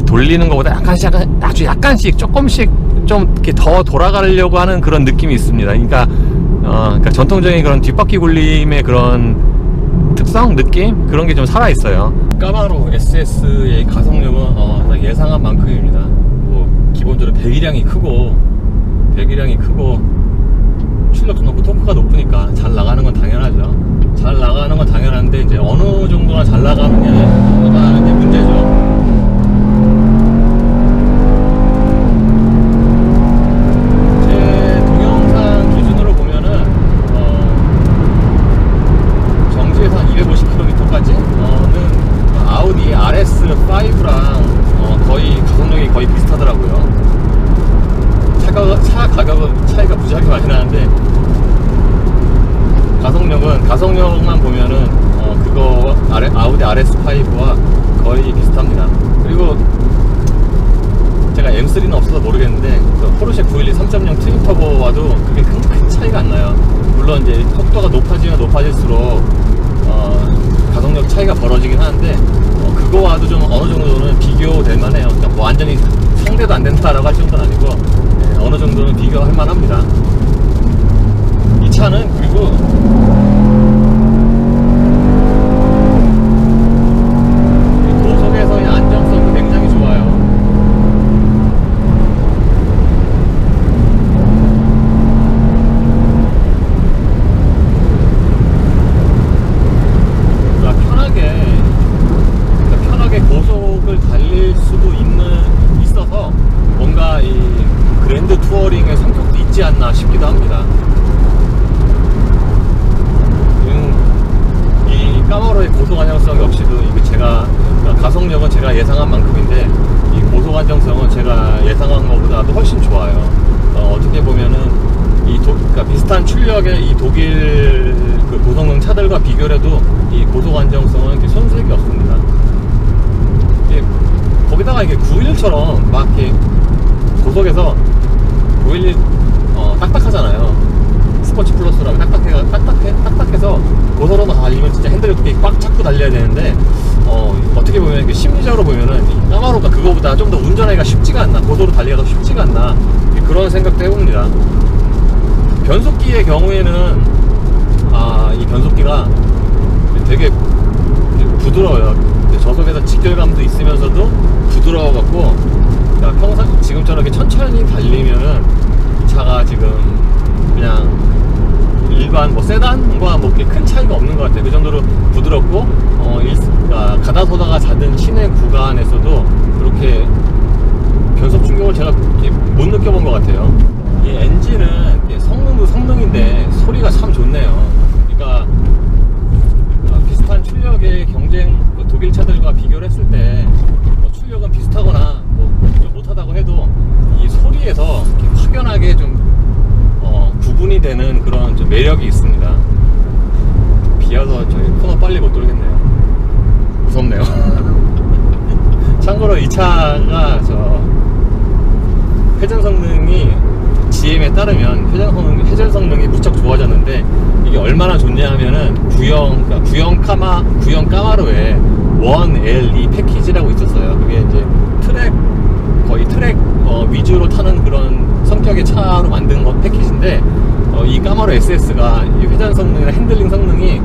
돌리는 것보다 아주 약간씩 조금씩 좀 이렇게 더 돌아가려고 하는 그런 느낌이 있습니다. 그러니까 전통적인 그런 뒷바퀴 굴림의 그런 특성, 느낌, 그런 게 좀 살아 있어요. 까마로 SS의 가속력은 딱 예상한 만큼입니다. 뭐 기본적으로 배기량이 크고 출력도 높고 토크가 높으니까 잘 나가는 건 당연하죠. 잘 나가는 건 당연한데 이제 어느 정도나 잘 나가느냐가 이제 문제죠. 거의 비슷하더라고요. 차 가격은 차이가 무지하게 많이 나는데, 가속력만 보면은 그거 아우디 RS5와 거의 비슷합니다. 그리고 제가 M3는 없어서 모르겠는데 포르쉐 911 3.0 트윈 터보와도 그게 큰 차이가 안 나요. 물론 이제 속도가 높아지면 높아질수록 가속력 차이가 벌어지긴 하는데, 그거와도 좀 어느 정도는 비교될 만해요. 그러니까 뭐 완전히 상대도 안 된다라고 할 정도는 아니고, 어느 정도는 비교할 만합니다. 이 차는 그리고 고속에서의 안정성도 굉장히 좋아요. 편하게 고속을 달릴 수도 있어서 뭔가 이 그랜드 투어링의 성격도 있지 않나 싶기도 합니다. 이 까마로의 고속 안정성 역시도 그러니까 가속력은 제가 예상한 만큼인데, 이 고속 안정성은 제가 예상한 것보다도 훨씬 좋아요. 어떻게 보면은 그러니까 비슷한 출력의 이 독일 그 고성능 차들과 비교를 해도 이 고속 안정성은 이렇게 손색이 없습니다. 거기다가 이게 911처럼 막 이렇게 고속에서 911 딱딱하잖아요. 스포츠 플러스라고 딱딱해서 고속으로만 달리면 진짜 핸들을 꽉 잡고 달려야 되는데, 어떻게 보면 이게 심리적으로 보면은 이 까마로가 그거보다 좀 더 운전하기가 쉽지가 않나, 고속으로 달리기가 더 쉽지가 않나, 그런 생각도 해봅니다. 변속기의 경우에는 이 변속기가 되게 부드러워요. 저속에서 직결감도 있으면서도 부드러워갖고, 그러니까 평상 지금처럼 이렇게 천천히 달리면은 이 차가 지금 그냥 일반 뭐 세단과 뭐 큰 차이가 없는 것 같아요. 그 정도로 부드럽고, 그러니까 가다서다가 잦은 시내 구간에서도 그렇게 변속 충격을 제가 못 느껴본 것 같아요. 이 엔진은 성능도 성능인데 소리가 참 좋네요. 그러니까 비슷한 출력의 경쟁 독일 차들과 비교를 했을 때 출력은 비슷하거나 좀 못하다고 해도 이 소리에서 이렇게 확연하게 좀 구분이 되는 그런 좀 매력이 있습니다. 비와서 저희 코너 빨리 못 돌겠네요. 무섭네요. 참고로 이 차가 회전 성능이 GM에 따르면 회전 성능이 무척 좋아졌는데, 이게 얼마나 좋냐 하면은 구형 까마로에 1L2 패키지라고 있었어요. 그게 이제 거의 트랙 위주로 타는 그런 성격의 차로 만든 패키지인데, 이 까마로 SS가 이 회전 성능이나 핸들링 성능이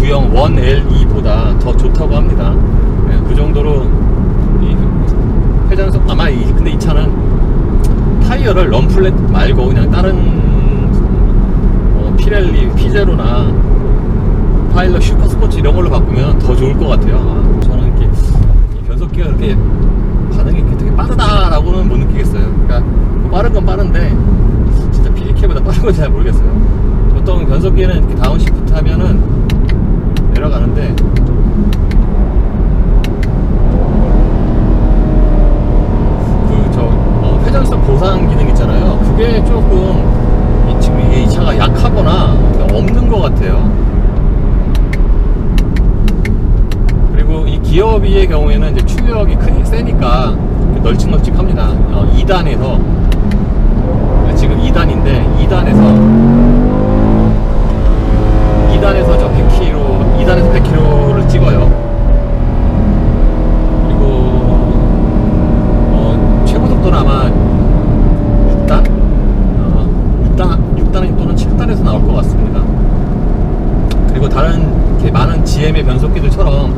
구형 1LE보다 더 좋다고 합니다. 예, 그 정도로 이 회전속 근데 이 차는 타이어를 럼플렛 말고 그냥 다른 피렐리, 피제로나 파일럿 슈퍼스포츠 이런 걸로 바꾸면 더 좋을 것 같아요. 저는 이렇게 변속기가 그렇게 반응이 이렇게 되게 빠르다라고는 못 느끼겠어요. 그러니까 뭐 빠른 건 빠른데 진짜 PDK보다 빠른 건지 잘 모르겠어요. 보통 변속기는 이렇게 다운시프트 하면은 내려가는데 회전성 보상 기능 있잖아요. 그게 조금 지금 이 차가 약하거나 없는 것 같아요. 그리고 이 기어비의 경우에는 이제 추력이 세니까 널찍널찍합니다. 2단에서 지금 2단인데 2단에서 저 100km, 2단에서 100km를 찍어요. 최고속도는 아마 6단 또는 7단에서 나올 것 같습니다. 그리고 다른 많은 GM의 변속기들처럼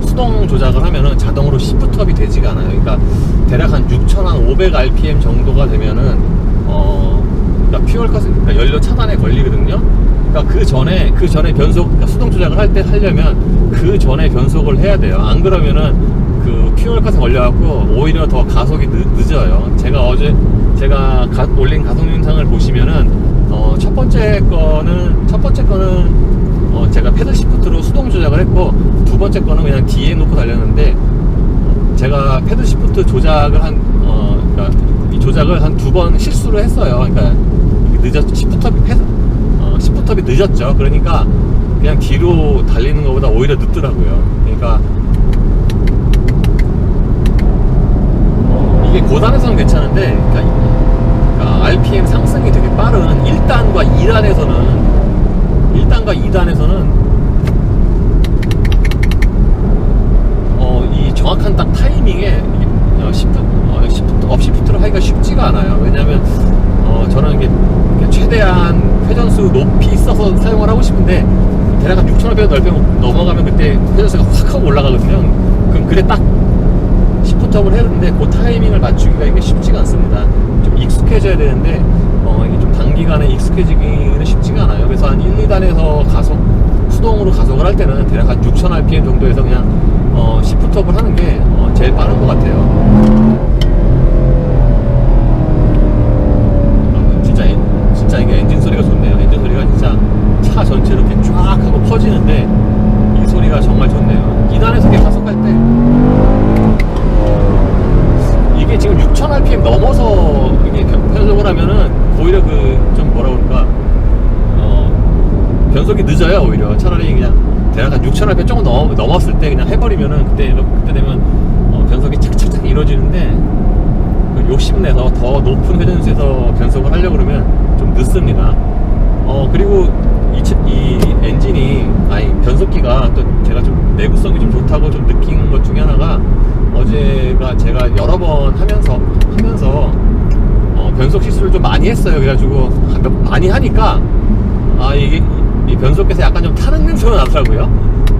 수동 조작을 하면은 자동으로 시프트업이 되지가 않아요. 그러니까 대략 한 6,500 rpm 정도가 되면은 그러니까 퓨얼카스, 그러니까 연료 차단에 걸리거든요. 그러니까 그 전에 그러니까 수동 조작을 하려면 그 전에 변속을 해야 돼요. 안 그러면은 그 퓨얼카스에 걸려갖고 오히려 더 가속이 늦어요. 제가 올린 가속 영상을 보시면은 첫 번째 거는 제가 패들 시프트로 수동 조작을 했고, 두 번째 거는 그냥 뒤에 놓고 달렸는데, 제가 패들 시프트 조작을 그러니까 이 조작을 한 2번 실수를 했어요. 그러니까 시프트업이 늦었죠. 그러니까 그냥 뒤로 달리는 것보다 오히려 늦더라고요. 그러니까 이게 고단에서는 괜찮은데, 그러니까 RPM 상승이 되게 빠른 1단과 2단에서는 이 정확한 딱 타이밍에 시프트를 하기가 쉽지가 않아요. 왜냐면 저는 이게 최대한 회전수 높이 있어서 사용을 하고 싶은데, 대략 한 6,500 넘어가면 그때 회전수가 확 하고 올라가거든요. 그럼 그래 딱 시프트업을 했는데 그 타이밍을 맞추기가 이게 쉽지가 않습니다. 좀 익숙해져야 되는데 이게 좀 단기간에 익숙해지기는 쉽지가 않아요. 그래서 한 1, 2단에서 수동으로 가속을 할 때는 대략 한 6,000 rpm 정도에서 그냥 시프트업을 하는 게 제일 빠른 것 같아요. 진짜 이게 엔진 소리가 좋네요. 엔진 소리가 진짜 차 전체로 이렇게 쫙 하고 퍼지는데 이 소리가 정말 좋네요. 2단에서 이렇게 가속할 때 이게 지금 6,000 rpm 넘어서 이게 변속을 하면은 오히려 좀 뭐라 그럴까, 변속이 늦어요. 오히려 차라리 그냥 대략 한 6,000 rpm 조금 넘었을 때 그냥 해버리면은 그때 되면 변속이 착착착 이루어지는데, 욕심내서 더 높은 회전수에서 변속을 하려고 그러면 좀 늦습니다. 그리고 이 엔진이, 변속기가 또 제가 좀 내구성이 좀 좋다고 좀 느낀 것 중에 하나가, 어제가 제가 여러 번 하면서 변속 실수를 좀 많이 했어요. 그래가지고 많이 하니까 이게 이 변속기에서 약간 좀 타는 냄새가 나더라고요.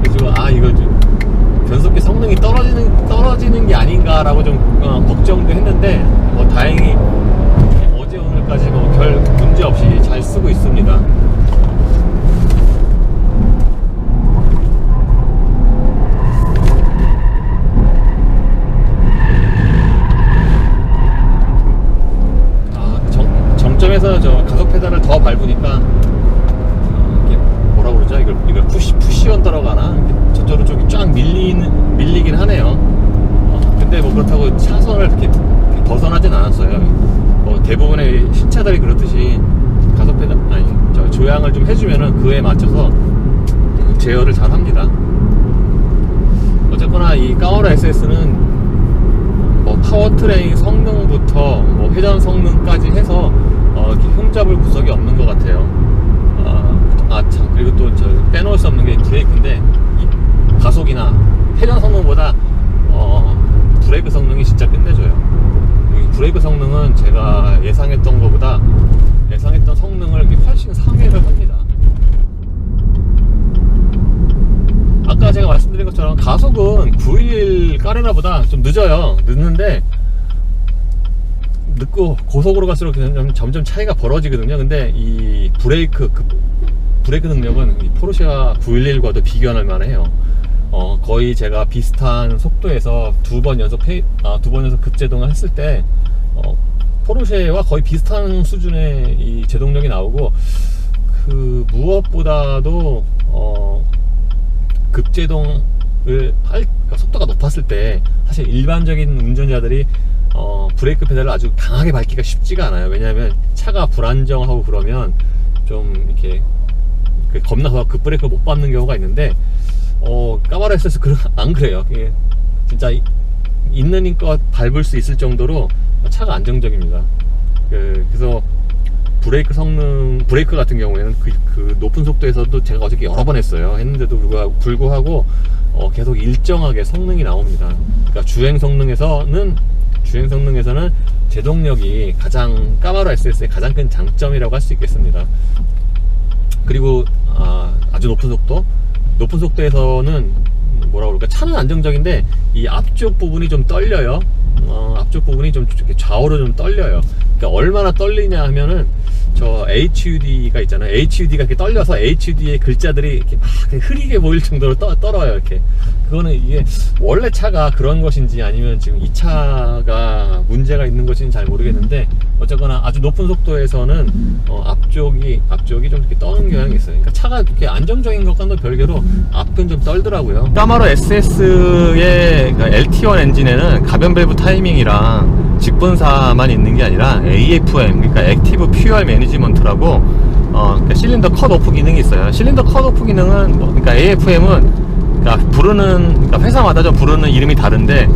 그래가지고 이거 좀 변속기 성능이 떨어지는 게 아닌가라고 좀 걱정도 했는데, 다행히 어제 오늘까지 별 문제 없이 잘 쓰고 있습니다. 정점에서 저 가속 페달을 더 밟으니까 이게 뭐라 그러죠? 이걸 푸시 언더라고 하나? 저쪽으로 쪽이 쫙 밀리긴 하네요. 근데 뭐 그렇다고 차선을 이렇게 벗어나진 않았어요. 대부분의 신차들이 그렇듯이 가속 페달, 조향을 좀 해주면은 그에 맞춰서 제어를 잘 합니다. 어쨌거나 이 카오라 SS는 파워트레인 성능부터 회전 성능까지 해서 이렇게 흠잡을 구석이 없는 것 같아요. 참, 그리고 또 빼놓을 수 없는 게 브레이크인데, 이 가속이나 회전 성능보다 브레이크 성능이 진짜 끝내줘요. 이 브레이크 성능은 제가 예상했던 성능을 훨씬 상회를 합니다. 말씀드린 것처럼 가속은 911 까레나보다 좀 늦어요. 늦는데 늦고 고속으로 갈수록 점점 차이가 벌어지거든요. 근데 이 브레이크 능력은 이 포르쉐와 911과도 비교할 만해요. 거의 제가 비슷한 속도에서 두 번 연속 급제동을 했을 때 포르쉐와 거의 비슷한 수준의 이 제동력이 나오고, 그 무엇보다도 급제동을 그러니까 속도가 높았을 때 사실 일반적인 운전자들이 브레이크 페달을 아주 강하게 밟기가 쉽지가 않아요. 왜냐하면 차가 불안정하고 그러면 좀 이렇게 겁나서 급브레이크를 못 밟는 경우가 있는데, 까마로 SS 안 그래요. 진짜 있는 힘껏 밟을 수 있을 정도로 차가 안정적입니다. 그래서 브레이크 같은 경우에는 그 높은 속도에서도 제가 어저께 여러 번 했는데도 불구하고 계속 일정하게 성능이 나옵니다. 그러니까 주행 성능에서는 제동력이 까마로 SS의 가장 큰 장점이라고 할 수 있겠습니다. 그리고 아주 높은 속도에서는 뭐라 그럴까, 차는 안정적인데 이 앞쪽 부분이 좀 떨려요. 앞쪽 부분이 좀 이렇게 좌우로 좀 떨려요. 그러니까 얼마나 떨리냐 하면은 저 HUD가 있잖아요. HUD가 이렇게 떨려서 HUD의 글자들이 이렇게 막 흐리게 보일 정도로 떨어요. 이렇게. 그거는 이게 원래 차가 그런 것인지 아니면 지금 이 차가 문제가 있는 것인지 잘 모르겠는데, 어쨌거나 아주 높은 속도에서는 앞쪽이 좀 이렇게 떠는 경향이 있어요. 그러니까 차가 이렇게 안정적인 것과는 별개로 앞은 좀 떨더라고요. 까마로 SS의 그러니까 LT1 엔진에는 가변 밸브 타이밍이랑 직분사만 있는 게 아니라 AFM, 그러니까 액티브 퓨얼 매니지먼트라고 그러니까 실린더 컷 오프 기능이 있어요. 실린더 컷 오프 기능은 그러니까 AFM은 그러니까 회사마다 좀 부르는 이름이 다른데,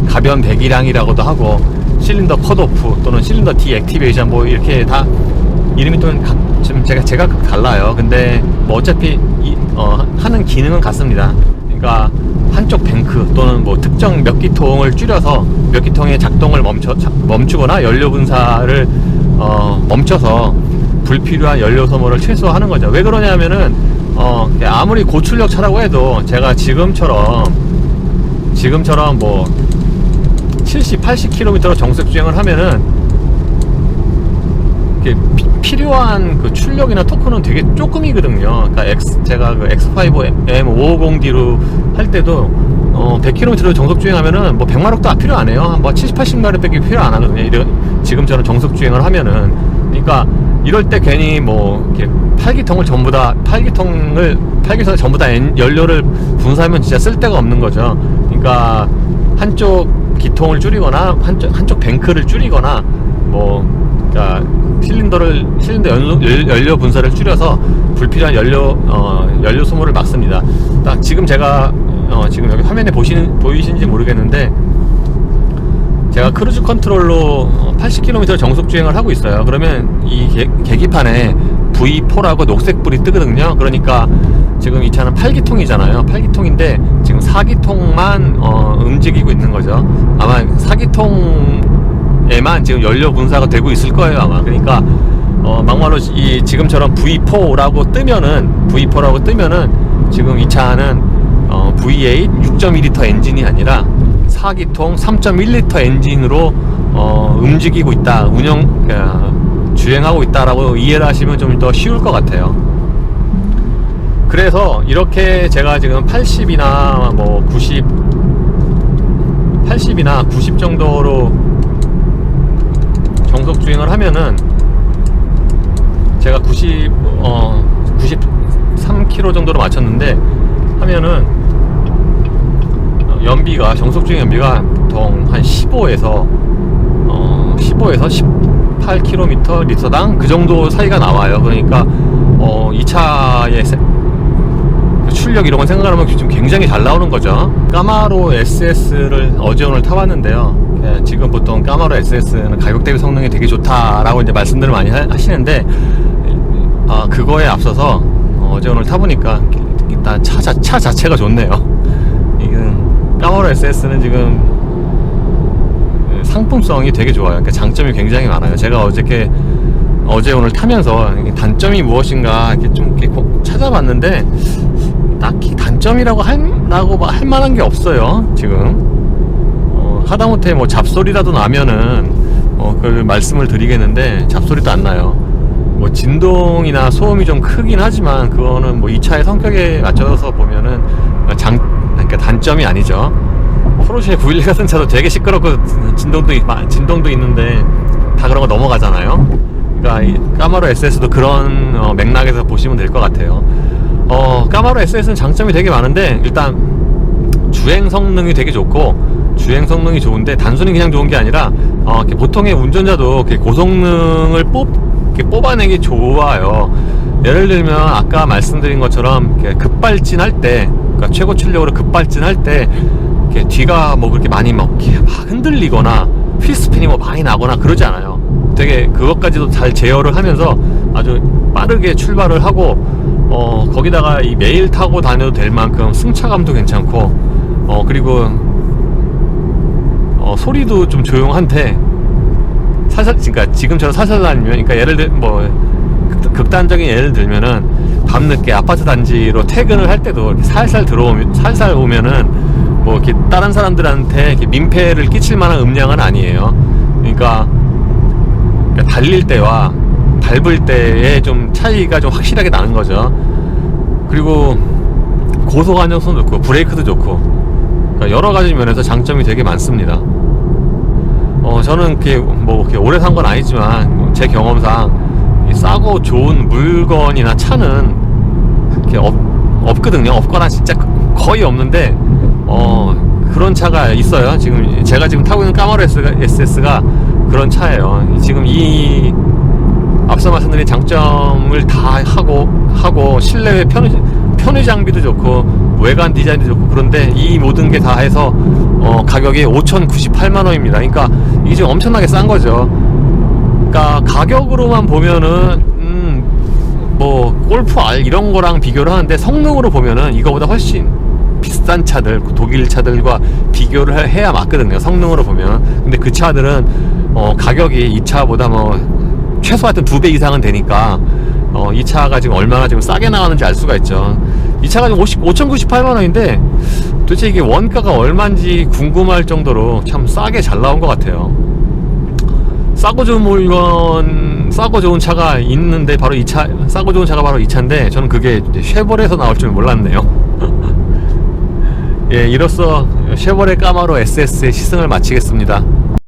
가변 배기량이라고도 하고 실린더 컷 오프 또는 실린더 디액티베이션 이렇게 다 이름이 좀 제가 달라요. 근데 어차피 하는 기능은 같습니다. 그러니까 한쪽 뱅크 또는 특정 몇 기통을 줄여서 몇 기통의 작동을 멈추거나 연료 분사를 멈춰서 불필요한 연료 소모를 최소화하는 거죠. 왜 그러냐면은 아무리 고출력 차라고 해도 제가 지금처럼 70, 80km 정속 주행을 하면은 필요한 그 출력이나 토크는 되게 조금이거든요. 그러니까 제가 그 X5M550D로 할 때도 100km로 정속 주행하면은 100마력도 필요 안 해요. 70, 80마력밖에 필요 안 하거든요. 지금처럼 정속 주행을 하면은. 그러니까 이럴 때 괜히 이렇게 8기통을 전부 다 연료를 분사하면 진짜 쓸데가 없는 거죠. 그러니까 한쪽 기통을 줄이거나 한쪽 뱅크를 줄이거나 그러니까 실린더 연료 분사를 줄여서 불필요한 연료 소모를 막습니다. 딱 지금 제가 지금 여기 화면에 보이시는지 모르겠는데, 제가 크루즈 컨트롤로 80km 정속 주행을 하고 있어요. 그러면 이 계기판에 V4라고 녹색불이 뜨거든요. 그러니까 지금 이 차는 8기통이잖아요. 8기통인데 지금 4기통만 움직이고 있는 거죠. 아마 4기통에만 지금 연료 분사가 되고 있을 거예요, 아마. 그러니까 막말로 지금처럼 V4라고 뜨면은 지금 이 차는 V8 6.2L 엔진이 아니라 4기통 3.1L 엔진으로 움직이고 있다, 주행하고 있다라고 이해를 하시면 좀 더 쉬울 것 같아요. 그래서 이렇게 제가 지금 80이나 90 정도로 정속 주행을 하면은, 제가 93km 정도로 맞췄는데 하면은 정속 주행 연비가 보통 한 15에서 18km 리터당 그 정도 사이가 나와요. 그러니까 이 차의 출력 이런 건 생각하면 지금 굉장히 잘 나오는 거죠. 까마로 SS를 어제 오늘 타봤는데요. 지금 보통 까마로 SS는 가격 대비 성능이 되게 좋다라고 이제 말씀들을 많이 하시는데, 그거에 앞서서 어제 오늘 타보니까 일단 차 자체가 좋네요. 이건 까마로 SS는 지금 상품성이 되게 좋아요. 그러니까 장점이 굉장히 많아요. 제가 어제 오늘 타면서 단점이 무엇인가 이렇게 좀 찾아봤는데, 딱히 단점 단점이라고 할 만한 게 없어요 지금. 하다못해 뭐 잡소리라도 나면은 그 말씀을 드리겠는데 잡소리도 안 나요. 뭐 진동이나 소음이 좀 크긴 하지만 그거는 뭐 이 차의 성격에 맞춰서 보면은 그러니까 단점이 아니죠. 포르쉐 911 같은 차도 되게 시끄럽고 진동도 있는데 다 그런 거 넘어가잖아요. 그러니까 이 까마로 SS도 그런 맥락에서 보시면 될 것 같아요. 까마로 SS는 장점이 되게 많은데 일단 주행 성능이 되게 좋고, 주행 성능이 좋은데 단순히 그냥 좋은 게 아니라 이렇게 보통의 운전자도 이렇게 고성능을 이렇게 뽑아내기 좋아요. 예를 들면 아까 말씀드린 것처럼 이렇게 급발진할 때, 그러니까 최고 출력으로 급발진할 때 이렇게 뒤가 뭐 그렇게 많이 막 흔들리거나 휠스핀이 뭐 많이 나거나 그러지 않아요. 되게 그것까지도 잘 제어를 하면서 아주 빠르게 출발을 하고, 거기다가 이 매일 타고 다녀도 될 만큼 승차감도 괜찮고, 그리고 소리도 좀 조용한데 그러니까 지금처럼 살살 다니면, 그러니까 예를 들면 뭐 극단적인 예를 들면은 밤늦게 아파트 단지로 퇴근을 할 때도 이렇게 살살 오면은 뭐 이렇게 다른 사람들한테 이렇게 민폐를 끼칠 만한 음량은 아니에요. 그러니까 달릴 때와 밟을 때의 좀 차이가 좀 확실하게 나는 거죠. 그리고 고속 안정성도 좋고 브레이크도 좋고, 그러니까 여러 가지 면에서 장점이 되게 많습니다. 저는 이렇게 오래 산 건 아니지만 제 경험상 싸고 좋은 물건이나 차는 이렇게 없거든요. 없거나 진짜 거의 없는데 그런 차가 있어요. 제가 지금 타고 있는 까마로 SS가 그런 차예요. 지금 이 앞서 말씀드린 장점을 다 하고 실내외 편의 장비도 좋고 외관 디자인도 좋고, 그런데 이 모든 게 다 해서 가격이 5,098만 원입니다. 그러니까 이게 지금 엄청나게 싼 거죠. 그러니까 가격으로만 보면은 뭐 골프 R 이런 거랑 비교를 하는데 성능으로 보면은 이거보다 훨씬 비싼 차들, 독일 차들과 비교를 해야 맞거든요, 성능으로 보면. 근데 그 차들은 가격이 이 차보다 뭐 최소 하여튼 2배 이상은 되니까 이 차가 지금 얼마나 지금 싸게 나가는지 알 수가 있죠. 이 차가 지금 5,098만 원인데 도대체 이게 원가가 얼마인지 궁금할 정도로 참 싸게 잘 나온 것 같아요. 싸고 좋은 물건, 싸고 좋은 차가 있는데 바로 이 차, 싸고 좋은 차가 바로 이 차인데 저는 그게 쉐보레에서 나올 줄 몰랐네요. 예, 이로써 쉐보레 까마로 SS의 시승을 마치겠습니다.